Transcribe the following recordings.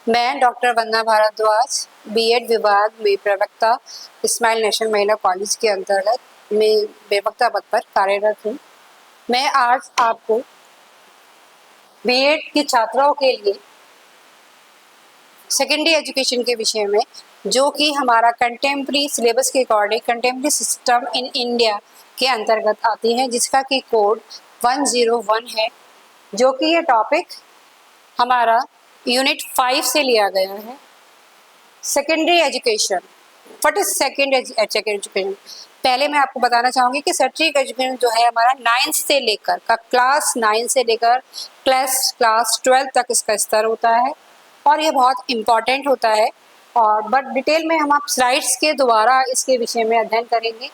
मैं डॉक्टर वंदना भारद्वाज बीएड विभाग में प्रवक्ता इस्माइल नेशनल महिला कॉलेज के अंतर्गत में प्रवक्ता पद पर कार्यरत हूँ। मैं आज आपको बीएड की छात्राओं के लिए सेकेंडरी एजुकेशन के विषय में, जो कि हमारा कंटेम्प्रेरी सिलेबस के according contemporary system in India के अंतर्गत आती है, जिसका कि कोड 101 है, जो कि ये टॉपिक हमारा यूनिट 5 से लिया गया है। Secondary education, what is secondary education? पहले मैं आपको बताना चाहूँगी कि सेकेंडरी एजुकेशन जो है हमारा 9 से लेकर क्लास 9 से लेकर क्लास 12 तक इसका स्तर होता है और ये बहुत इम्पॉर्टेंट होता है। और बट डिटेल में हम आप स्लाइड्स के द्वारा इसके विषय में अध्ययन करेंगे।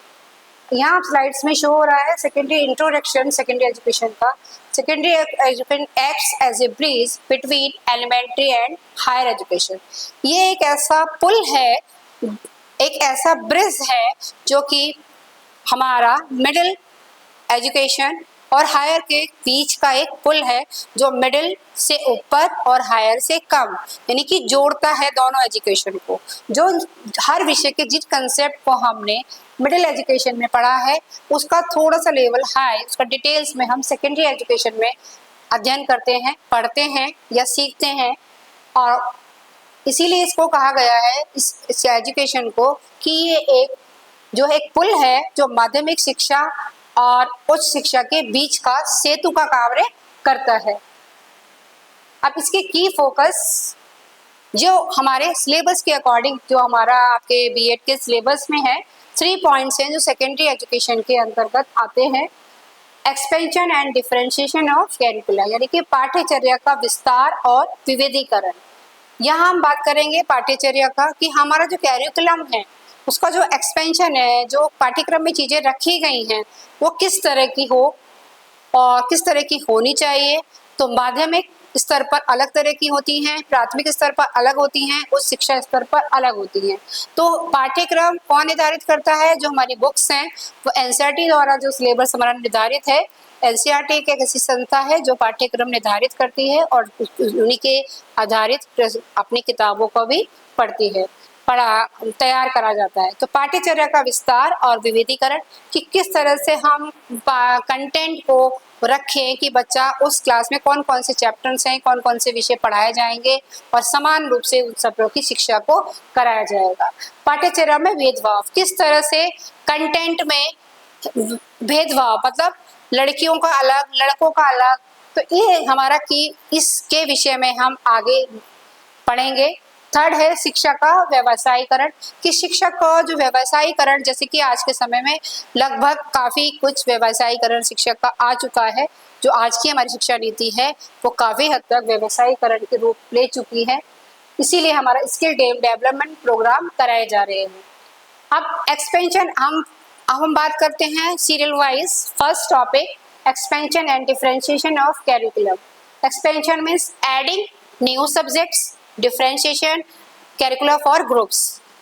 यहाँ स्लाइड्स में शो हो रहा है सेकेंडरी इंट्रोडक्शन सेकेंडरी एजुकेशन का। Secondary education acts as a bridge between elementary and higher education. ये एक ऐसा पुल है, एक ऐसा ब्रिज है जो कि हमारा मिडिल एजुकेशन और हायर के बीच का एक पुल है, जो मिडिल से ऊपर और हायर से कम, यानी कि जोड़ता है दोनों एजुकेशन को। जो हर विषय के जिस कंसेप्ट को हमने मिडिल एजुकेशन में पढ़ा है उसका थोड़ा सा लेवल हाई, उसका डिटेल्स में हम सेकेंडरी एजुकेशन में अध्ययन करते हैं, पढ़ते हैं या सीखते हैं। और इसीलिए इसको कहा गया है, इस एजुकेशन को, कि ये एक पुल है जो माध्यमिक शिक्षा और उच्च शिक्षा के बीच का सेतु का कार्य करता है। अब इसके की फोकस जो हमारे सिलेबस के अकॉर्डिंग, जो हमारा आपके बीएड के सिलेबस में है, 3 पॉइंट्स हैं जो सेकेंडरी एजुकेशन के अंतर्गत आते हैं। एक्सपेंशन एंड डिफरेंशिएशन ऑफ कैरिकुला, यानी कि पाठ्यचर्या का विस्तार और विविधीकरण। यहाँ हम बात करेंगे पाठ्यचर्या का, कि हमारा जो कैरिकुलम है उसका जो एक्सपेंशन है, जो पाठ्यक्रम में चीज़ें रखी गई हैं वो किस तरह की हो और किस तरह की होनी चाहिए। तो माध्यमिक स्तर पर अलग तरह की होती हैं, प्राथमिक स्तर पर अलग होती हैं, उच्च शिक्षा स्तर पर अलग होती हैं। तो पाठ्यक्रम कौन निर्धारित करता है? जो हमारी बुक्स हैं वो एनसीईआरटी द्वारा जो सिलेबस हमारा निर्धारित है, एनसीईआरटी एक ऐसी संस्था है जो पाठ्यक्रम निर्धारित करती है और उन्हीं के आधारित अपनी किताबों को भी पढ़ती है, तैयार करा जाता है। तो पाठ्यचर्या का विस्तार और विविधीकरण, कि किस तरह से हम कंटेंट को रखें कि बच्चा उस क्लास में कौन कौन से चैप्टर्स हैं, कौन कौन से विषय पढ़ाए जाएंगे और समान रूप से उन सब की शिक्षा को कराया जाएगा। पाठ्यचर्या में भेदभाव, किस तरह से कंटेंट में भेदभाव, मतलब लड़कियों का अलग, लड़कों का अलग। तो ये हमारा कि इसके विषय में हम आगे पढ़ेंगे। थर्ड है शिक्षा का व्यवसायीकरण, कि शिक्षा का जो व्यवसायीकरण, जैसे कि आज के समय में लगभग काफ़ी कुछ व्यवसायीकरण शिक्षा का आ चुका है। जो आज की हमारी शिक्षा नीति है वो काफ़ी हद तक व्यवसायीकरण के रूप ले चुकी है, इसीलिए हमारा स्किल डेवलपमेंट प्रोग्राम कराए जा रहे हैं। अब एक्सपेंशन, हम बात करते हैं serial wise. First topic expansion and differentiation of curriculum. Expansion means adding new subjects, differentiation curriculum for groups,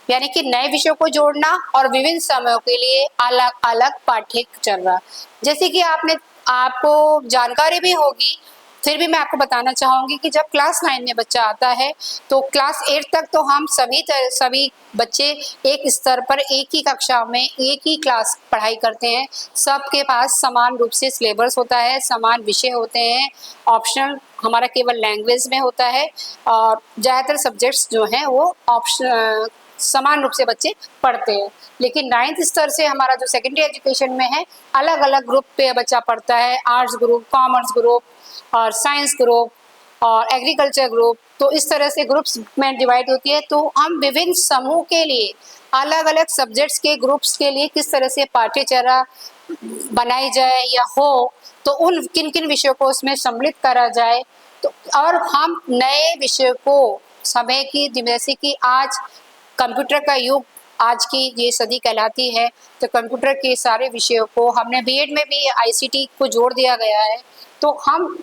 यानी कि नए विषयों को जोड़ना और विभिन्न समयों के लिए अलग अलग पाठ्यक्रम। जैसे कि आपको जानकारी भी होगी, फिर भी मैं आपको बताना चाहूँगी कि जब क्लास 9 में बच्चा आता है तो क्लास 8 तक तो हम सभी बच्चे एक स्तर पर एक ही कक्षा में एक ही क्लास पढ़ाई करते हैं। सबके पास समान रूप से सिलेबस होता है, समान विषय होते हैं। ऑप्शनल हमारा केवल लैंग्वेज में होता है और ज़्यादातर सब्जेक्ट्स जो हैं वो ऑप्शनल समान रूप से बच्चे पढ़ते हैं। लेकिन 9th स्तर से हमारा जो सेकेंडरी एजुकेशन में है, अलग अलग ग्रुप पे बच्चा पढ़ता है, आर्ट्स ग्रुप, कॉमर्स ग्रुप और साइंस ग्रुप और एग्रीकल्चर ग्रुप। तो इस तरह से ग्रुप्स में डिवाइड होती है। तो हम विभिन्न समूह के लिए, अलग अलग सब्जेक्ट्स के ग्रुप्स के लिए किस तरह से पाठ्यचर्या बनाई जाए या हो, तो उन किन किन विषयों को उसमें सम्मिलित करा जाए। तो और हम नए विषय को समय की, जैसे कि आज कंप्यूटर का युग, आज की ये सदी कहलाती है, तो कंप्यूटर के सारे विषयों को हमने बीएड में भी आईसीटी को जोड़ दिया गया है। तो हम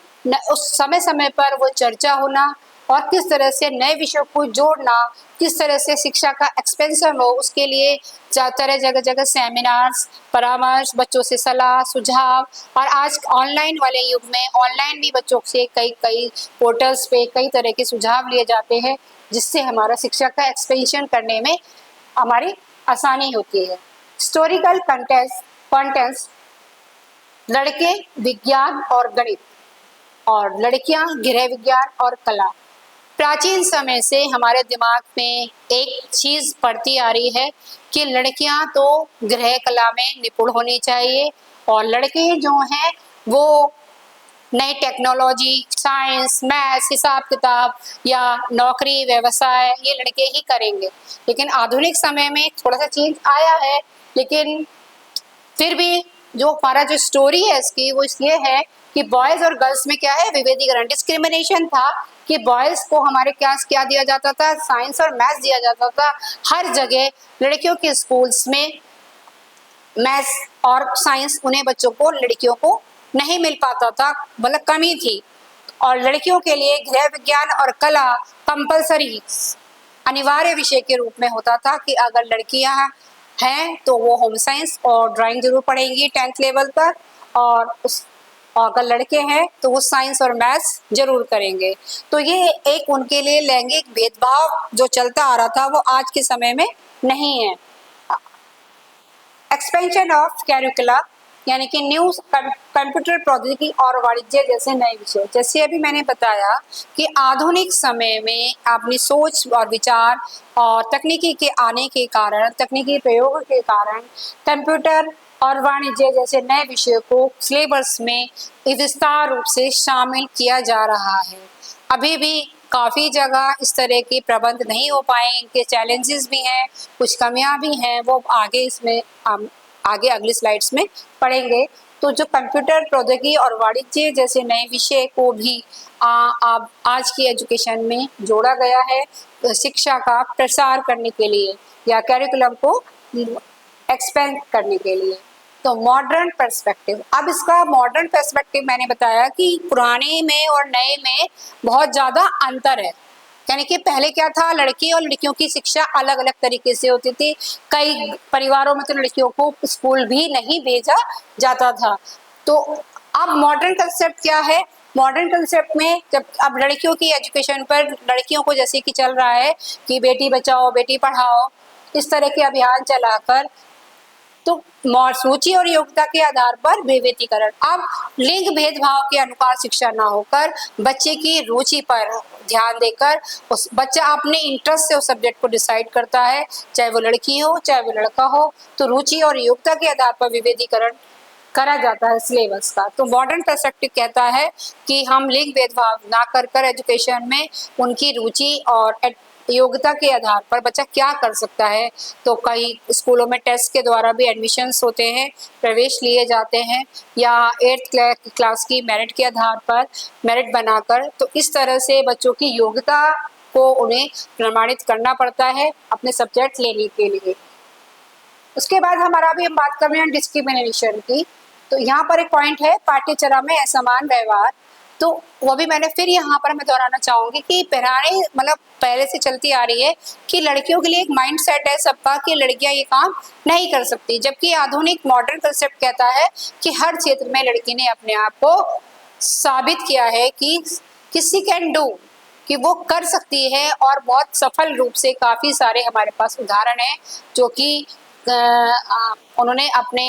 उस समय समय पर वो चर्चा होना और किस तरह से नए विषयों को जोड़ना, किस तरह से शिक्षा का एक्सपेंशन हो, उसके लिए तरह जगह जगह सेमिनार्स, परामर्श, बच्चों से सलाह सुझाव, और आज ऑनलाइन वाले युग में ऑनलाइन भी बच्चों से कई कई पोर्टल्स पे कई तरह के सुझाव लिए जाते हैं, जिससे हमारा शिक्षा का एक्सपेंशन करने में हमारी आसानी होती है। हिस्टोरिकल कंटेंट्स, लड़के विज्ञान और गणित और लड़कियां गृह विज्ञान और कला। प्राचीन समय से हमारे दिमाग में एक चीज पड़ती आ रही है कि लड़कियां तो गृह कला में निपुण होनी चाहिए और लड़के जो हैं वो नई टेक्नोलॉजी, साइंस, मैथ्स, हिसाब किताब या नौकरी व्यवसाय ये लड़के ही करेंगे। लेकिन आधुनिक समय में थोड़ा सा चेंज आया है, लेकिन फिर भी जो हमारा जो स्टोरी है इसकी वो ये है कि बॉयज और गर्ल्स में क्या है, विभेदीकरण, डिस्क्रिमिनेशन था कि बॉयज को हमारे क्या दिया जाता था, साइंस और मैथ्स दिया जाता था। हर जगह लड़कियों के स्कूल्स में मैथ्स और साइंस उन्हें बच्चों को, लड़कियों को नहीं मिल पाता था, मतलब कमी थी। और लड़कियों के लिए गृह विज्ञान और कला कंपलसरी अनिवार्य विषय के रूप में होता था कि अगर लड़कियां हैं तो वो होम साइंस और ड्राइंग जरूर पढ़ेंगी 10th लेवल तक, और अगर लड़के हैं तो वो साइंस और मैथ्स जरूर करेंगे। तो ये एक उनके लिए लैंगिक भेदभाव जो चलता आ रहा था वो आज के समय में नहीं है। एक्सपेंशन ऑफ कैरिकुला, यानी कि न्यू कंप्यूटर प्रौद्योगिकी और वाणिज्य जैसे नए विषय। जैसे अभी मैंने बताया कि आधुनिक समय में अपनी सोच और विचार और तकनीकी के आने के कारण, तकनीकी प्रयोग के कारण कंप्यूटर और वाणिज्य जैसे नए विषयों को सिलेबस में विस्तार रूप से शामिल किया जा रहा है। अभी भी काफ़ी जगह इस तरह के प्रबंध नहीं हो पाए, इनके चैलेंजेस भी हैं, कुछ कमियां भी हैं, वो आगे इसमें आगे अगली स्लाइड्स में पढ़ेंगे। तो जो कंप्यूटर प्रौद्योगिकी और वाणिज्य जैसे नए विषय को भी आज की एजुकेशन में जोड़ा गया है शिक्षा का प्रसार करने के लिए या कैरिकुलम को एक्सपेंड करने के लिए। तो मॉडर्न पर्सपेक्टिव, अब इसका मॉडर्न पर्सपेक्टिव मैंने बताया कि पुराने में और नए में बहुत ज़्यादा अंतर है। यानी कि पहले क्या था, लड़की और लड़कियों की शिक्षा अलग अलग तरीके से होती थी। कई परिवारों में तो लड़कियों को स्कूल भी नहीं भेजा जाता था। तो अब मॉडर्न कंसेप्ट क्या है, मॉडर्न कंसेप्ट में जब अब लड़कियों की एजुकेशन पर लड़कियों को जैसे कि चल रहा है कि बेटी बचाओ बेटी पढ़ाओ, इस तरह के अभियान चलाकर तो सूची और योग्यता के आधार पर विभेदीकरण, अब लिंग भेदभाव के अनुसार शिक्षा ना होकर बच्चे की रुचि पर ध्यान देकर उस बच्चा अपने इंटरेस्ट से उस सब्जेक्ट को डिसाइड करता है, चाहे वो लड़की हो चाहे वो लड़का हो। तो रुचि और योग्यता के आधार पर विभेदीकरण करा जाता है सिलेबस का। तो मॉडर्न पर्सपेक्टिव कहता है कि हम लिंग भेदभाव ना कर एजुकेशन में उनकी रुचि और योग्यता के आधार पर बच्चा क्या कर सकता है। तो कई स्कूलों में टेस्ट के द्वारा भी एडमिशन्स होते हैं, प्रवेश लिए जाते हैं, या 8th क्लास की मेरिट के आधार पर मेरिट बनाकर, तो इस तरह से बच्चों की योग्यता को उन्हें प्रमाणित करना पड़ता है अपने सब्जेक्ट लेने के लिए। उसके बाद हमारा भी हम बात कर रहे हैं डिस्क्रिमिनेशन की। तो यहाँ पर एक पॉइंट है पाठ्यचर्या में असमान व्यवहार। तो वो भी मैंने फिर यहाँ पर मैं दोहराना चाहूंगी कि पुराने मतलब पहले से चलती आ रही है कि लड़कियों के लिए एक माइंड सेट है सबका कि लड़कियां ये काम नहीं कर सकती, जबकि आधुनिक मॉडर्न कंसेप्ट कहता है कि हर क्षेत्र में लड़की ने अपने आप को साबित किया है कि किसी कैन डू, कि वो कर सकती है, और बहुत सफल रूप से काफ़ी सारे हमारे पास उदाहरण हैं जो कि उन्होंने अपने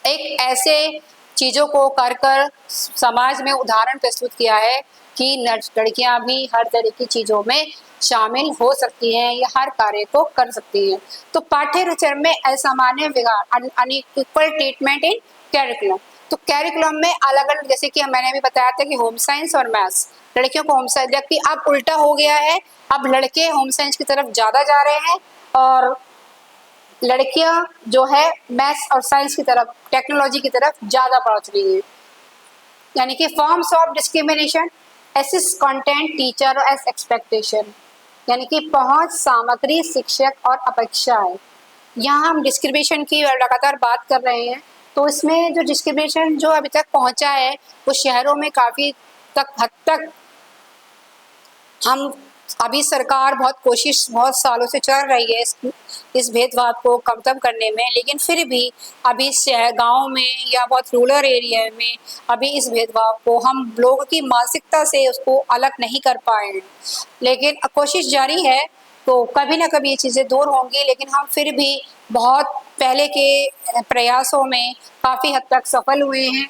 एक ऐसे चीज़ों को कर समाज में उदाहरण प्रस्तुत किया है कि लड़कियां भी हर तरह की चीज़ों में शामिल हो सकती हैं या हर कार्य को कर सकती हैं। तो पाठ्यचर्या में असामान्य विगाड़, अनइक्वल ट्रीटमेंट इन कैरिकुलम। तो कैरिकुलम में अलग अलग, जैसे कि मैंने भी बताया था कि होम साइंस और मैथ्स, लड़कियों को होम साइंस, जबकि अब उल्टा हो गया है, अब लड़के होम साइंस की तरफ ज़्यादा जा रहे हैं और लड़कियां जो है मैथ्स और साइंस की तरफ, टेक्नोलॉजी की तरफ ज़्यादा पहुंच रही है। यानी कि forms of discrimination, access content teachers expectation, यानी कि पहुंच, सामग्री, शिक्षक और अपेक्षाएं। यहाँ हम डिस्क्रिमिनेशन की लगातार बात कर रहे हैं। तो इसमें जो डिस्क्रिमिनेशन जो अभी तक पहुंचा है वो शहरों में काफ़ी हद तक हम अभी सरकार बहुत सालों से चल रही है इस भेदभाव को कम करने में, लेकिन फिर भी अभी शहर गाँव में या बहुत रूरल एरिया में अभी इस भेदभाव को हम लोगों की मानसिकता से उसको अलग नहीं कर पाए हैं। लेकिन कोशिश जारी है, तो कभी ना कभी ये चीज़ें दूर होंगी, लेकिन हम फिर भी बहुत पहले के प्रयासों में काफ़ी हद तक सफल हुए हैं।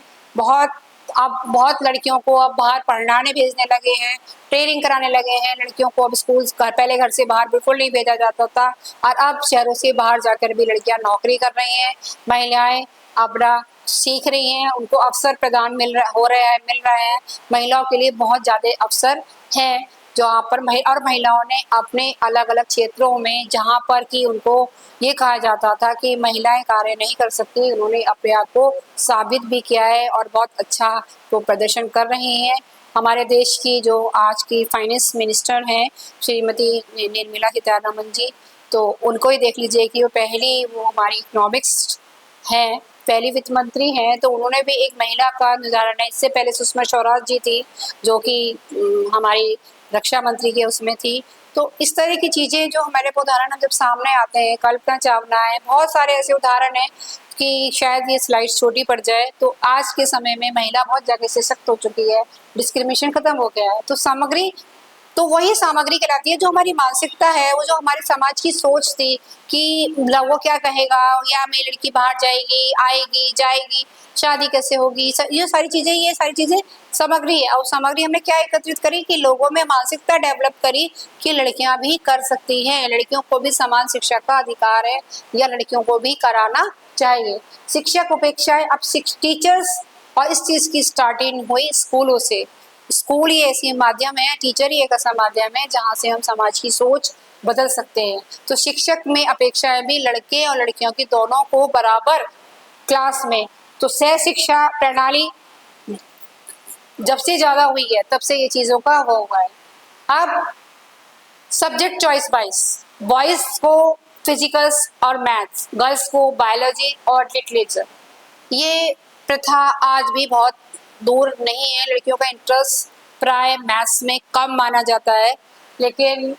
अब बहुत लड़कियों को अब बाहर पढ़ाने भेजने लगे हैं, ट्रेनिंग कराने लगे हैं। लड़कियों को अब स्कूल पहले घर से बाहर बिल्कुल नहीं भेजा जाता था, और अब शहरों से बाहर जाकर भी लड़कियां नौकरी कर रही हैं। महिलाएं अपना सीख रही हैं, उनको अवसर प्रदान मिल रहा है। महिलाओं के लिए बहुत ज़्यादा अवसर हैं जहाँ पर महिलाओं ने अपने अलग अलग क्षेत्रों में, जहाँ पर कि उनको ये कहा जाता था कि महिलाएं कार्य नहीं कर सकती, उन्होंने अपने आप को साबित भी किया है और बहुत अच्छा वो प्रदर्शन कर रही हैं। हमारे देश की जो आज की फाइनेंस मिनिस्टर हैं श्रीमती निर्मला सीतारमण जी, तो उनको ही देख लीजिए कि वो हमारी इकोनॉमिक्स हैं, पहली वित्त मंत्री हैं, तो उन्होंने भी एक महिला का निर्धारण है। इससे पहले सुषमा स्वराज जी थी, जो कि हमारी रक्षा मंत्री के उसमें थी। तो इस तरह की चीज़ें जो हमारे को उदाहरण जब सामने आते हैं, कल्पना चावला है, बहुत सारे ऐसे उदाहरण हैं कि शायद ये स्लाइड छोटी पड़ जाए। तो आज के समय में महिला बहुत जगह सशक्त हो चुकी है, डिस्क्रिमिनेशन खत्म हो गया है। तो वही सामग्री कहलाती है जो हमारी मानसिकता है, वो जो हमारे समाज की सोच थी कि वो क्या कहेगा, या मेरी लड़की बाहर जाएगी, आएगी, जाएगी, शादी कैसे होगी, ये सारी चीजें सामग्री है। और सामग्री हमने क्या एकत्रित करी कि लोगों में मानसिकता डेवलप करी कि लड़कियां भी कर सकती हैं, लड़कियों को भी समान शिक्षा का अधिकार है, या लड़कियों को भी कराना चाहिए। शिक्षक उपेक्षाएं अब टीचर्स, और इस चीज की स्टार्टिंग हुई स्कूलों से। स्कूल ही ऐसी माध्यम है, टीचर ही एक ऐसा माध्यम है जहाँ से हम समाज की सोच बदल सकते हैं। तो शिक्षक में अपेक्षाएं भी लड़के और लड़कियों की दोनों को बराबर क्लास में, तो सह शिक्षा प्रणाली जब से ज्यादा हुई है तब से ये चीजों का वो हुआ है। अब सब्जेक्ट चॉइस वाइज, बॉयज को फिजिकल्स और मैथ्स, गर्ल्स को बायोलॉजी और लिटरेचर, ये प्रथा आज भी बहुत दूर नहीं है। लड़कियों का इंटरेस्ट प्राय मैथ्स में कम माना जाता है, लेकिन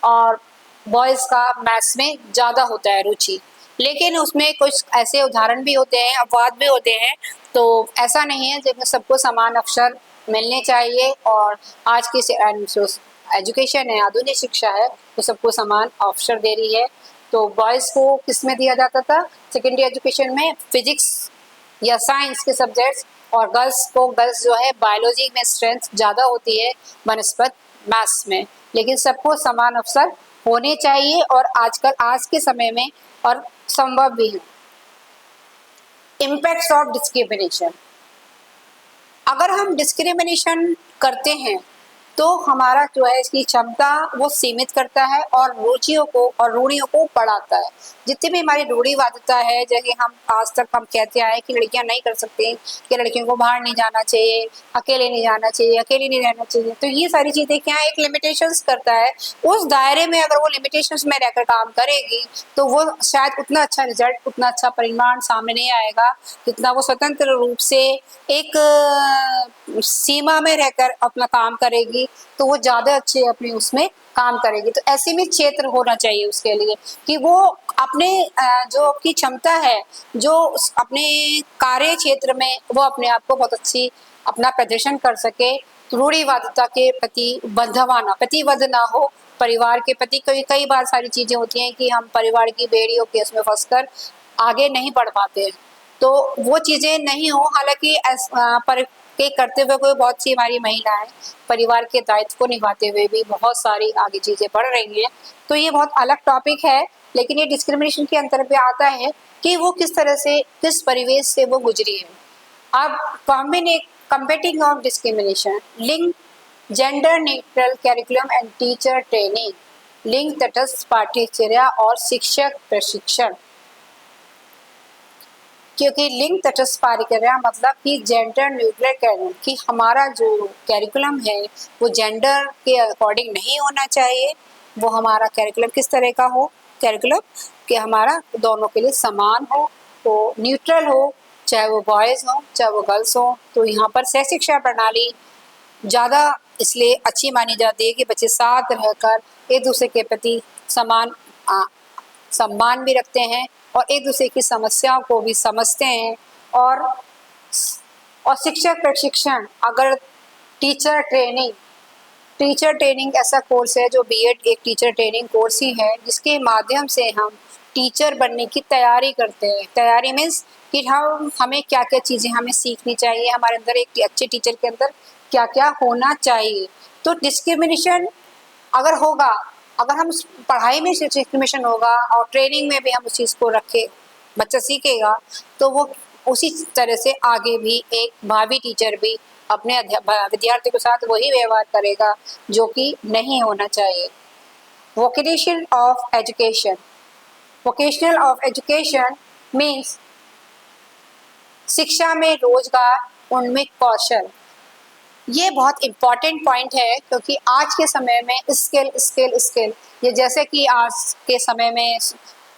और बॉयज़ का मैथ्स में ज़्यादा होता है रुचि। लेकिन उसमें कुछ ऐसे उदाहरण भी होते हैं, अपवाद भी होते हैं। तो ऐसा नहीं है, जिसमें सबको समान अवसर मिलने चाहिए। और आज की जो एजुकेशन है, आधुनिक शिक्षा है, तो सबको समान अवसर दे रही है। तो बॉयज़ को किस में दिया जाता था सेकेंडरी एजुकेशन में, फिजिक्स या साइंस के सब्जेक्ट्स, और गर्ल्स जो है बायोलॉजी में स्ट्रेंथ ज़्यादा होती है बनस्पत मैथ्स में। लेकिन सबको समान अवसर होने चाहिए, और आज के समय में और संभव भी है। इम्पैक्ट्स ऑफ डिस्क्रिमिनेशन, अगर हम डिस्क्रिमिनेशन करते हैं तो हमारा जो है इसकी क्षमता वो सीमित करता है, और रुचियों को और रूढ़ियों को बढ़ाता है। जितनी भी हमारी रूढ़िवादिता है, जैसे हम आज तक हम कहते आए कि लड़कियां नहीं कर सकती, कि लड़कियों को बाहर नहीं जाना चाहिए, अकेले नहीं जाना चाहिए, अकेले नहीं रहना चाहिए, तो ये सारी चीज़ें क्या एक लिमिटेशंस करता है। उस दायरे में अगर वो लिमिटेशंस में रहकर काम करेगी तो वो शायद उतना अच्छा रिजल्ट, उतना अच्छा परिणाम सामने नहीं आएगा, जितना वो स्वतंत्र रूप से एक सीमा में रहकर अपना काम करेगी, तो वो ज़्यादा अच्छे अपने उसमें काम करेगी। तो ऐसे में क्षेत्र होना चाहिए उसके लिए कि वो अपने जो आपकी क्षमता है, जो अपने कार्य क्षेत्र में वो अपने आप को बहुत अच्छी अपना प्रदर्शन कर सके। रूढ़िवादिता के प्रति प्रतिबद्ध ना हो, परिवार के प्रति। कई बार सारी चीज़ें होती हैं कि हम परिवार की बेड़ियों के उसमें फंसकर आगे नहीं बढ़ पाते हैं, तो वो चीज़ें नहीं हो। हालांकि पर के करते हुए कोई बहुत सी हमारी महिलाएं परिवार के दायित्व को निभाते हुए भी बहुत सारी आगे चीज़ें बढ़ रही हैं, तो ये बहुत अलग टॉपिक है। लेकिन ये डिस्क्रिमिनेशन के अंतर्गत आता है कि वो किस तरह से, किस परिवेश से वो गुजरी है। अब combating of discrimination, link gender neutral curriculum and teacher training, link तटस्थ पाठ्यचर्या और शिक्षक प्रशिक्षण। क्योंकि लिंग तटस्थ पाठ्यक्रम मतलब कि जेंडर न्यूट्रल कैरिकुलम, कि हमारा जो कैरिकुलम है वो जेंडर के अकॉर्डिंग नहीं होना चाहिए। वो हमारा कैरिकुलम किस तरह का हो, कैरिकुलम कि हमारा दोनों के लिए समान हो, तो न्यूट्रल हो, चाहे वो बॉयज़ हो चाहे वो गर्ल्स हो। तो यहाँ पर सह शिक्षा प्रणाली ज़्यादा इसलिए अच्छी मानी जाती है कि बच्चे साथ रहकर एक दूसरे के प्रति सम्मान भी रखते हैं और एक दूसरे की समस्याओं को भी समझते हैं। और शिक्षक प्रशिक्षण, अगर टीचर ट्रेनिंग ऐसा कोर्स है जो बीएड एक टीचर ट्रेनिंग कोर्स ही है, जिसके माध्यम से हम टीचर बनने की तैयारी करते हैं। तैयारी मीन्स कि हमें क्या क्या चीज़ें हमें सीखनी चाहिए, हमारे अंदर एक अच्छे टीचर के अंदर क्या क्या होना चाहिए। तो डिस्क्रिमिनेशन अगर होगा, अगर हम पढ़ाई में डिस्क्रिमिनेशन होगा और ट्रेनिंग में भी हम उस चीज़ को रखें, बच्चा सीखेगा, तो वो उसी तरह से आगे भी एक भावी टीचर भी अपने विद्यार्थी के साथ वही व्यवहार करेगा जो कि नहीं होना चाहिए। Vocation of education, vocational of education means शिक्षा में रोजगार, उन्मुख कौशल। ये बहुत इम्पॉर्टेंट पॉइंट है क्योंकि आज के समय में स्किल ये जैसे कि आज के समय में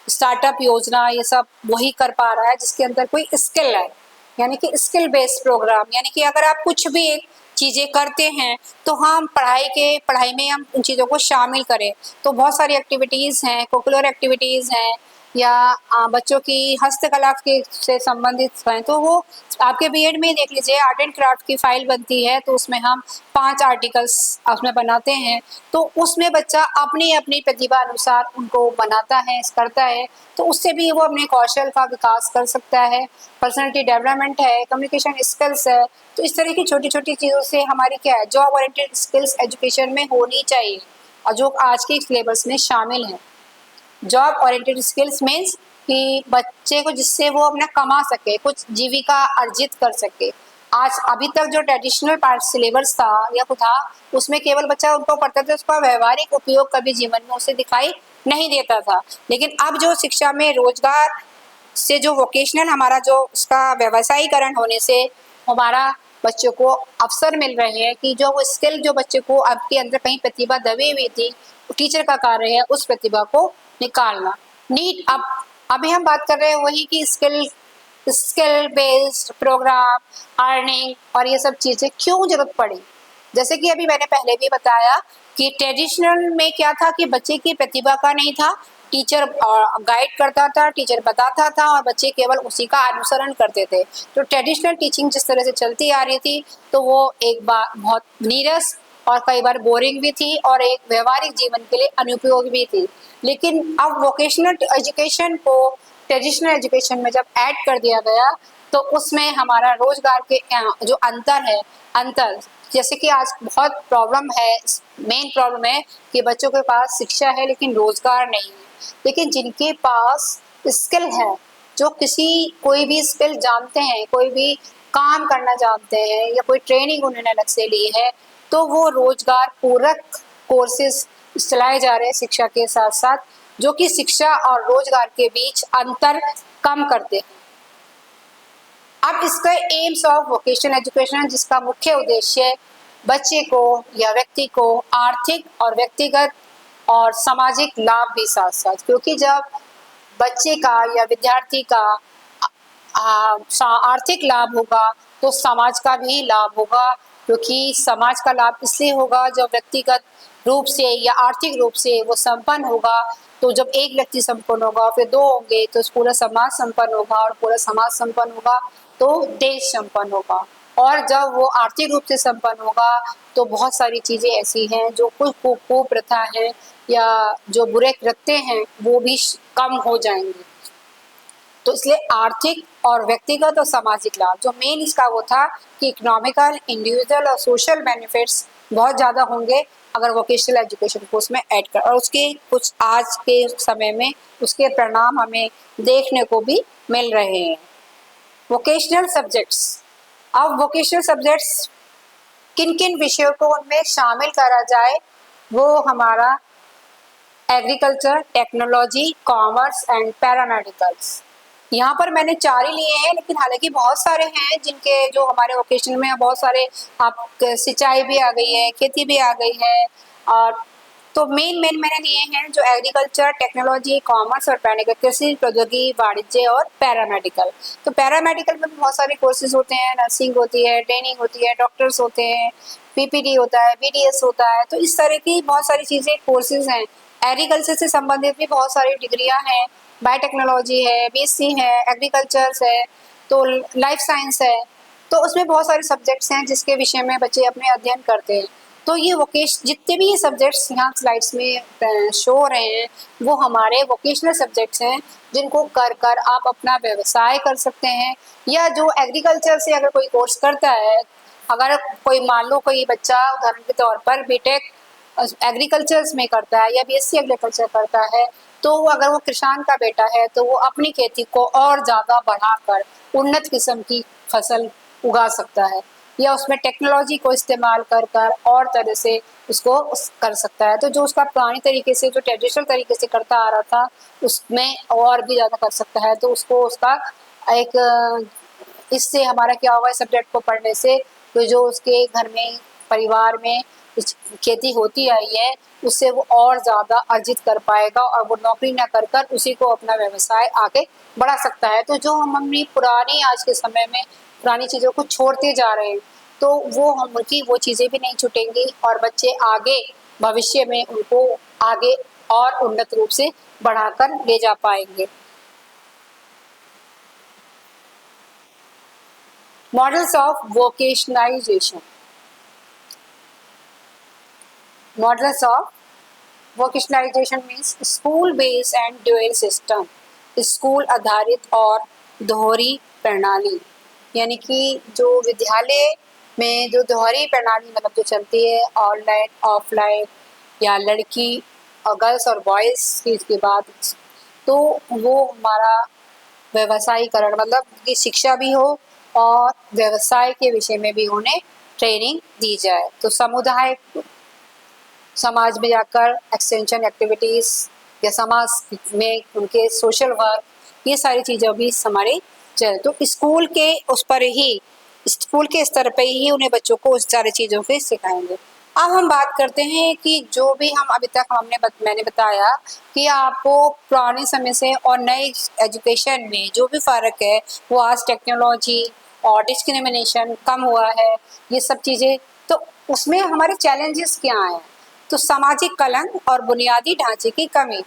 स्टार्टअप योजना ये सब वही कर पा रहा है जिसके अंदर कोई स्किल है, यानी कि स्किल बेस्ड प्रोग्राम। यानी कि अगर आप कुछ भी एक चीज़ें करते हैं तो हम पढ़ाई में हम उन चीज़ों को शामिल करें। तो बहुत सारी एक्टिविटीज़ हैं, कोकुलर एक्टिविटीज़ हैं या बच्चों की हस्तकला के से संबंधित हैं, तो वो आपके बीएड में देख लीजिए आर्ट एंड क्राफ्ट की फाइल बनती है, तो उसमें हम 5 आर्टिकल्स उसमें बनाते हैं। तो उसमें बच्चा अपनी अपनी प्रतिभा अनुसार उनको बनाता है, करता है, तो उससे भी वो अपने कौशल का विकास कर सकता है। पर्सनैलिटी डेवलपमेंट है, कम्युनिकेशन स्किल्स है। तो इस तरह की छोटी छोटी चीज़ों से हमारी क्या है, जॉब ओरिएंटेड स्किल्स एजुकेशन में होनी चाहिए और जो आज के सिलेबस में शामिल है। जॉब ओरिएंटेड स्किल्स मीन्स कि बच्चे को जिससे वो अपना कमा सके, कुछ जीविका अर्जित कर सके। आज अभी तक जो ट्रेडिशनल पार्ट सिलेबस था या कुछ था, उसमें केवल बच्चा उनको पढ़ता था, उसका व्यवहारिक उपयोग कभी जीवन में उसे दिखाई नहीं देता था। लेकिन अब जो शिक्षा में रोजगार से जो वोकेशनल हमारा जो उसका व्यवसायीकरण होने से हमारा बच्चों को अवसर मिल रहे हैं कि जो वो स्किल जो बच्चे को आपके अंदर कहीं प्रतिभा दबी हुई थी, टीचर का कार्य है उस प्रतिभा को निकालना। नीट अब अभी हम बात कर रहे हैं वही कि स्किल बेस्ड प्रोग्राम, अर्निंग और ये सब चीज़ें क्यों जरूरत पड़ी। जैसे कि अभी मैंने पहले भी बताया कि ट्रेडिशनल में क्या था कि बच्चे की प्रतिभा का नहीं था, टीचर गाइड करता था, टीचर बताता था और बच्चे केवल उसी का अनुसरण करते थे। तो ट्रेडिशनल टीचिंग जिस तरह से चलती आ रही थी तो वो एक बार बहुत नीरस और कई बार बोरिंग भी थी और एक व्यवहारिक जीवन के लिए अनुपयोगी भी थी। लेकिन अब वोकेशनल एजुकेशन को ट्रेडिशनल एजुकेशन में जब ऐड कर दिया गया तो उसमें हमारा रोजगार के जो अंतर जैसे कि आज बहुत प्रॉब्लम है, मेन प्रॉब्लम है कि बच्चों के पास शिक्षा है लेकिन रोजगार नहीं है। लेकिन जिनके पास स्किल है, जो कोई भी स्किल जानते हैं, कोई भी काम करना जानते हैं या कोई ट्रेनिंग उन्होंने अलग से ली है, तो वो रोजगार पूरक कोर्सेज चलाए जा रहे हैं शिक्षा के साथ साथ, जो कि शिक्षा और रोजगार के बीच अंतर कम करते हैं। अब इसका एम्स ऑफ वोकेशनल एजुकेशन, जिसका मुख्य उद्देश्य बच्चे को या व्यक्ति को आर्थिक और व्यक्तिगत और सामाजिक लाभ भी साथ साथ, क्योंकि जब बच्चे का या विद्यार्थी का आर्थिक लाभ होगा तो समाज का भी लाभ होगा, क्योंकि समाज का लाभ इसलिए होगा जब व्यक्तिगत रूप से या आर्थिक रूप से वो संपन्न होगा। तो जब एक व्यक्ति संपन्न होगा फिर 2 होंगे तो पूरा समाज संपन्न होगा और पूरा समाज संपन्न होगा तो देश संपन्न होगा। और जब वो आर्थिक रूप से संपन्न होगा तो बहुत सारी चीज़ें ऐसी हैं जो कुछ कुप्रथा है या जो बुरे कृत्य हैं वो भी कम हो जाएंगे। तो इसलिए आर्थिक और व्यक्तिगत और सामाजिक लाभ जो मेन इसका वो था कि इकोनॉमिकल, इंडिविजुअल और सोशल बेनिफिट्स बहुत ज़्यादा होंगे अगर वोकेशनल एजुकेशन को उसमें ऐड कर, और उसके कुछ आज के समय में उसके परिणाम हमें देखने को भी मिल रहे हैं। वोकेशनल सब्जेक्ट्स, अब वोकेशनल सब्जेक्ट्स किन किन विषयों को उनमें शामिल करा जाए, वो हमारा agriculture, technology, commerce and paramedicals. यहाँ पर मैंने 4 ही लिए हैं, लेकिन हालांकि बहुत सारे हैं जिनके जो हमारे वोकेशनल में बहुत सारे, आप सिंचाई भी आ गई है, खेती भी आ गई है, और तो मेन मैंने लिए हैं जो एग्रीकल्चर, टेक्नोलॉजी, कॉमर्स और पैरामेडिकल, कृषि, प्रौद्योगिकी, वाणिज्य और पैरामेडिकल। तो पैरामेडिकल में बहुत सारे कोर्सेज होते हैं, नर्सिंग होती है, ट्रेनिंग होती है, डॉक्टर्स होते हैं, पीपीटी होता है, बीडीएस होता है। तो इस तरह की बहुत सारी चीज़ें, कोर्सेज हैं। एग्रीकल्चर से संबंधित भी बहुत सारी डिग्रियां हैं, बायोटेक्नोलॉजी है, बीएससी है, एग्रीकल्चर है, तो लाइफ साइंस है। तो उसमें बहुत सारे सब्जेक्ट्स हैं जिसके विषय में बच्चे अपने अध्ययन करते हैं। तो ये वोकेश जितने भी ये सब्जेक्ट्स यहाँ स्लाइड्स में शो हो रहे हैं, वो हमारे वोकेशनल सब्जेक्ट्स हैं, जिनको कर कर आप अपना व्यवसाय कर सकते हैं। या जो एग्रीकल्चर से अगर कोई कोर्स करता है, अगर कोई मान लो कोई बच्चा उदाहरण के तौर पर बीटेक एग्रीकल्चर में करता है या बीएससी एग्रीकल्चर करता है, तो अगर वो किसान का बेटा है तो वो अपनी खेती को और ज़्यादा बढ़ाकर उन्नत किस्म की फसल उगा सकता है, या उसमें टेक्नोलॉजी को इस्तेमाल कर कर और तरह से उसको कर सकता है। तो जो उसका पुरानी तरीके से, जो ट्रेडिशनल तरीके से करता आ रहा था, उसमें और भी ज़्यादा कर सकता है। तो उसको उसका एक इससे हमारा क्या होगा, इस सब्जेक्ट को पढ़ने से तो जो उसके घर में, परिवार में खेती होती आई है, उससे वो और ज़्यादा अर्जित कर पाएगा और वो नौकरी ना कर कर उसी को अपना व्यवसाय आगे बढ़ा सकता है। तो जो हम अपनी पुरानी, आज के समय में पुरानी चीज़ों को छोड़ते जा रहे हैं, तो वो उनकी वो चीज़ें भी नहीं छूटेंगी और बच्चे आगे भविष्य में उनको आगे और उन्नत रूप से बढ़ाकर ले जा पाएंगे। Models of vocationalization. Models of vocationalization means school based and dual system. School आधारित और दोहरी प्रणाली, यानी कि जो विद्यालय में जो दोहरी प्रणाली मतलब जो चलती है, ऑनलाइन ऑफलाइन, या लड़की और गर्ल्स और बॉयज़ की इसके बाद, तो वो हमारा व्यवसायीकरण मतलब कि शिक्षा भी हो और व्यवसाय के विषय में भी उन्हें ट्रेनिंग दी जाए। तो समुदाय, समाज में जाकर एक्सटेंशन एक्टिविटीज़ या समाज में उनके सोशल वर्क, ये सारी चीज़ें भी हमारे चले। तो स्कूल के उस पर ही, स्कूल के स्तर पर ही उन्हें बच्चों को उस सारी चीज़ों को सिखाएंगे। अब हम बात करते हैं कि जो भी हम अभी तक मैंने बताया कि आपको पुराने समय से और नए एजुकेशन में जो भी फ़र्क है, वो आज टेक्नोलॉजी और डिस्क्रिमिनेशन कम हुआ है, ये सब चीज़ें। तो उसमें हमारे चैलेंजेस क्या हैं? तो सामाजिक कलंक और बुनियादी ढांचे की कमी।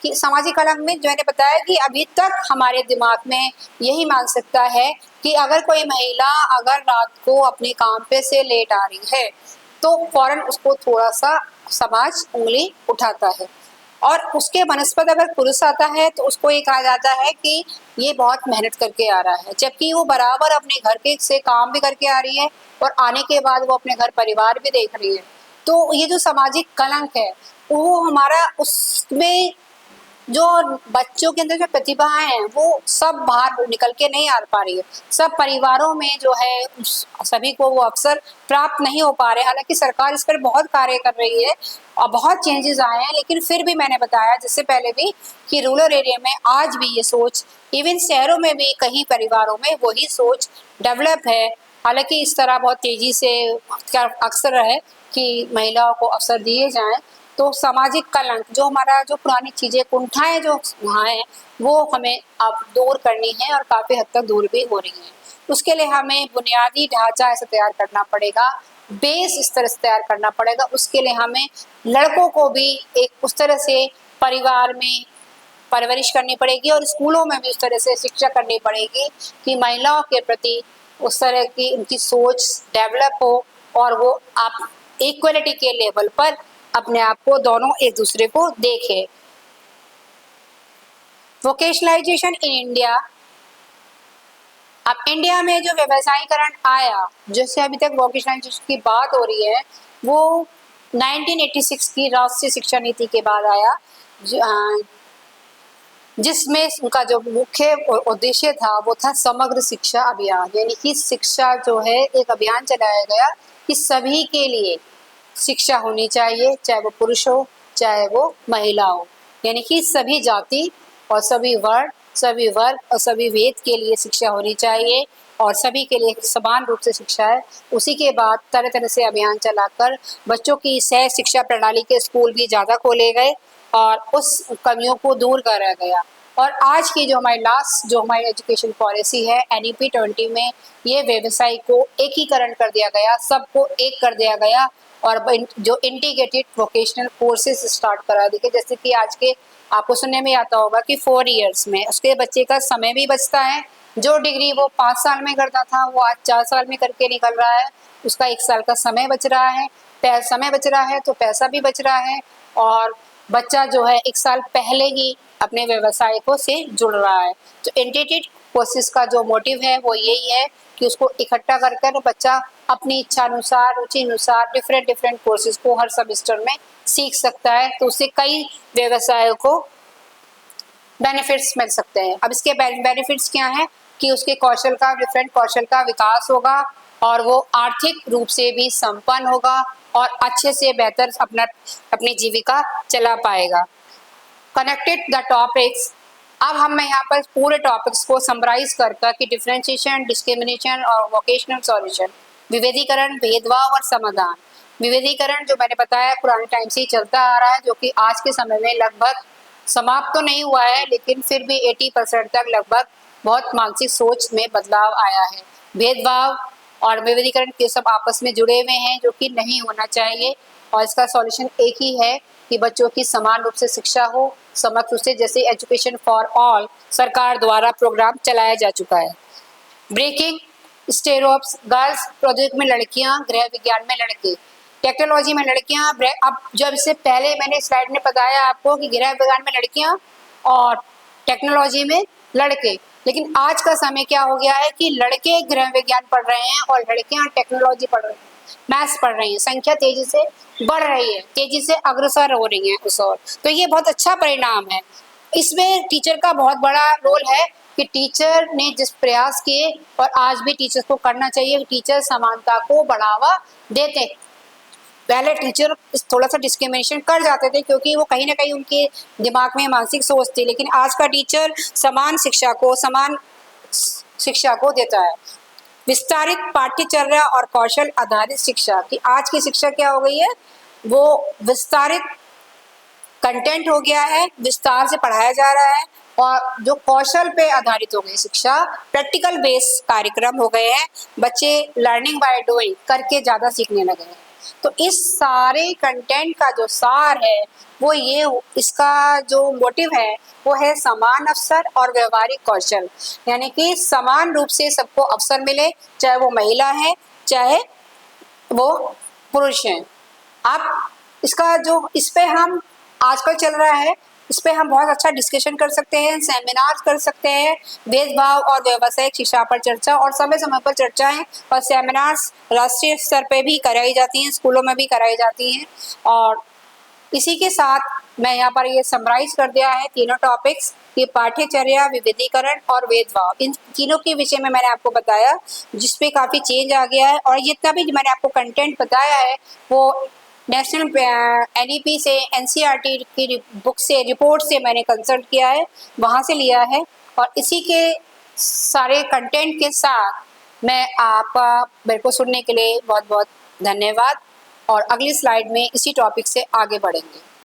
कि सामाजिक कलंक में जो मैंने बताया कि अभी तक हमारे दिमाग में यही मानसिकता है कि अगर कोई महिला अगर रात को अपने काम पे से लेट आ रही है, तो फौरन उसको थोड़ा सा समाज उंगली उठाता है, और उसके बनस्पत अगर पुरुष आता है तो उसको ये कहा जाता है कि ये बहुत मेहनत करके आ रहा है, जबकि वो बराबर अपने घर के से काम भी करके आ रही है और आने के बाद वो अपने घर परिवार भी देख रही है। तो ये जो सामाजिक कलंक है, वो हमारा उसमें जो बच्चों के अंदर जो प्रतिभाएं हैं, वो सब बाहर निकल के नहीं आ पा रही है। सब परिवारों में जो है सभी को वो अवसर प्राप्त नहीं हो पा रहे। हालांकि सरकार इस पर बहुत कार्य कर रही है और बहुत चेंजेस आए हैं, लेकिन फिर भी मैंने बताया जिससे पहले भी कि रूरल एरिया में आज भी ये सोच, इवन शहरों में भी कई परिवारों में वही सोच डेवलप है। हालांकि इस तरह बहुत तेजी से अक्सर है कि महिलाओं को अवसर दिए जाएं। तो सामाजिक कलंक, जो हमारा जो पुरानी चीज़ें, कुंठाएं जो वहाँ हैं, वो हमें अब दूर करनी है और काफ़ी हद तक दूर भी हो रही हैं। उसके लिए हमें बुनियादी ढांचा ऐसा तैयार करना पड़ेगा, बेस इस तरह से तैयार करना पड़ेगा। उसके लिए हमें लड़कों को भी एक उस तरह से परिवार में परवरिश करनी पड़ेगी और स्कूलों में भी उस तरह से शिक्षा करनी पड़ेगी कि महिलाओं के प्रति उस तरह की उनकी सोच डेवलप हो और वो आप इक्वलिटी के लेवल पर अपने आप को दोनों एक दूसरे को देखें। Vocationalisation in India. अब इंडिया में जो व्यवसायीकरण आया, जैसे अभी तक वोकेशनलाइजेशन की बात हो रही है, वो 1986 की राष्ट्रीय शिक्षा नीति के बाद आया, जिसमें उनका जो मुख्य उद्देश्य था वो था समग्र शिक्षा अभियान। यानी कि शिक्षा जो है, एक अभियान चलाया गया कि सभी के लिए शिक्षा होनी चाहिए, चाहे वो पुरुष हो चाहे वो महिला हो, यानी कि सभी जाति और सभी वर्ग और सभी वेद के लिए शिक्षा होनी चाहिए और सभी के लिए समान रूप से शिक्षा है। उसी के बाद तरह तरह से अभियान चलाकर बच्चों की सह शिक्षा प्रणाली के स्कूल भी ज़्यादा खोले गए और उस कमियों को दूर करा गया। और आज की जो हमारी एजुकेशन पॉलिसी है NEP 20 में ये व्यवसाय को एकीकरण कर दिया गया, सबको एक कर दिया गया और जो इंटीग्रेटेड वोकेशनल कोर्सेज स्टार्ट करा दिए, जैसे कि आज के आपको सुनने में आता होगा कि 4 इयर्स में उसके बच्चे का समय भी बचता है। जो डिग्री वो 5 साल में करता था वो आज 4 साल में करके निकल रहा है, उसका 1 साल का समय बच रहा है। समय बच रहा है तो पैसा भी बच रहा है और बच्चा जो है 1 साल पहले ही अपने व्यवसाय को से जुड़ रहा है। तो इंटीग्रेटेड कोर्सेज का जो मोटिव है वो यही है कि उसको इकट्ठा कर कर बच्चा अपनी इच्छा अनुसार, रुचि अनुसार डिफरेंट कोर्सेज को हर सेमेस्टर में सीख सकता है, तो उससे कई व्यवसायों को बेनिफिट्स मिल सकते हैं। अब इसके बेनिफिट्स क्या हैं कि उसके डिफरेंट कौशल का विकास होगा और वो आर्थिक रूप से भी संपन्न होगा और अच्छे से बेहतर अपनी जीविका चला पाएगा। कनेक्टेड द टॉपिक्स, अब मैं यहाँ पर पूरे टॉपिक्स को समराइज करता कि डिफरेंशिएशन, डिस्क्रिमिनेशन और वोकेशनल सॉल्यूशन, विभेदीकरण, भेदभाव और समाधान। विभेदीकरण जो मैंने बताया पुराने टाइम से ही चलता आ रहा है, जो कि आज के समय में लगभग समाप्त तो नहीं हुआ है, लेकिन फिर भी 80% तक लगभग बहुत मानसिक सोच में बदलाव आया है। भेदभाव और विभेदीकरण के सब आपस में जुड़े हुए हैं, जो कि नहीं होना चाहिए और इसका सॉल्यूशन एक ही है कि बच्चों की समान रूप से शिक्षा हो, समग्र रूप से, जैसे एजुकेशन फॉर ऑल सरकार द्वारा प्रोग्राम चलाया जा चुका है। ब्रेकिंग स्टेरियोटाइप्स, गर्ल्स प्रौद्योगिकी में लड़कियां, गृह विज्ञान में लड़के, टेक्नोलॉजी में लड़कियां। अब जब इससे पहले मैंने स्लाइड में बताया आपको कि गृह विज्ञान में लड़कियां और टेक्नोलॉजी में लड़के, लेकिन आज का समय क्या हो गया है कि लड़के गृह विज्ञान पढ़ रहे हैं और लड़कियां टेक्नोलॉजी पढ़ रही हैं, मैथ्स पढ़ रही हैं। संख्या तेजी से बढ़ रही है, तेजी से अग्रसर हो रही है उस ओर, तो ये बहुत अच्छा परिणाम है। इसमें टीचर का बहुत बड़ा रोल है कि टीचर ने जिस प्रयास किए और आज भी टीचर्स को करना चाहिए, टीचर समानता को बढ़ावा देते। पहले टीचर थोड़ा सा डिस्क्रिमिनेशन कर जाते थे क्योंकि वो कहीं ना कहीं उनके दिमाग में मानसिक सोच थी, लेकिन आज का टीचर समान शिक्षा को देता है। विस्तारित पाठ्यचर्या और कौशल आधारित शिक्षा, कि आज की शिक्षा क्या हो गई है, वो विस्तारित कंटेंट हो गया है, विस्तार से पढ़ाया जा रहा है और जो कौशल पे आधारित हो गई शिक्षा, प्रैक्टिकल बेस्ड कार्यक्रम हो गए हैं। बच्चे लर्निंग बाय डूइंग करके ज़्यादा सीखने लगे हैं। तो इस सारे कंटेंट का जो सार है वो ये, इसका जो मोटिव है वो है समान अवसर और व्यवहारिक कौशल, यानी कि समान रूप से सबको अवसर मिले, चाहे वो महिला है चाहे वो पुरुष हैं। आप इसका जो इस पे हम आजकल चल रहा है, इस पे हम बहुत अच्छा डिस्कशन कर सकते हैं, सेमिनार कर सकते हैं, भेदभाव और व्यावसायिक शिक्षा पर चर्चा और समय समय पर चर्चाएं और सेमिनार्स राष्ट्रीय स्तर पे भी कराई जाती हैं, स्कूलों में भी कराई जाती हैं। और इसी के साथ मैं यहाँ पर ये समराइज कर दिया है तीनों टॉपिक्स, ये पाठ्यचर्या, विविधीकरण और भेदभाव, इन तीनों के विषय में मैंने आपको बताया, जिसपे काफ़ी चेंज आ गया है। और जितना भी मैंने आपको कंटेंट बताया है वो नेशनल NEP से, NCERT की बुक से, रिपोर्ट से मैंने कंसल्ट किया है, वहाँ से लिया है। और इसी के सारे कंटेंट के साथ मैं आपका मेरे को सुनने के लिए बहुत बहुत धन्यवाद और अगली स्लाइड में इसी टॉपिक से आगे बढ़ेंगे।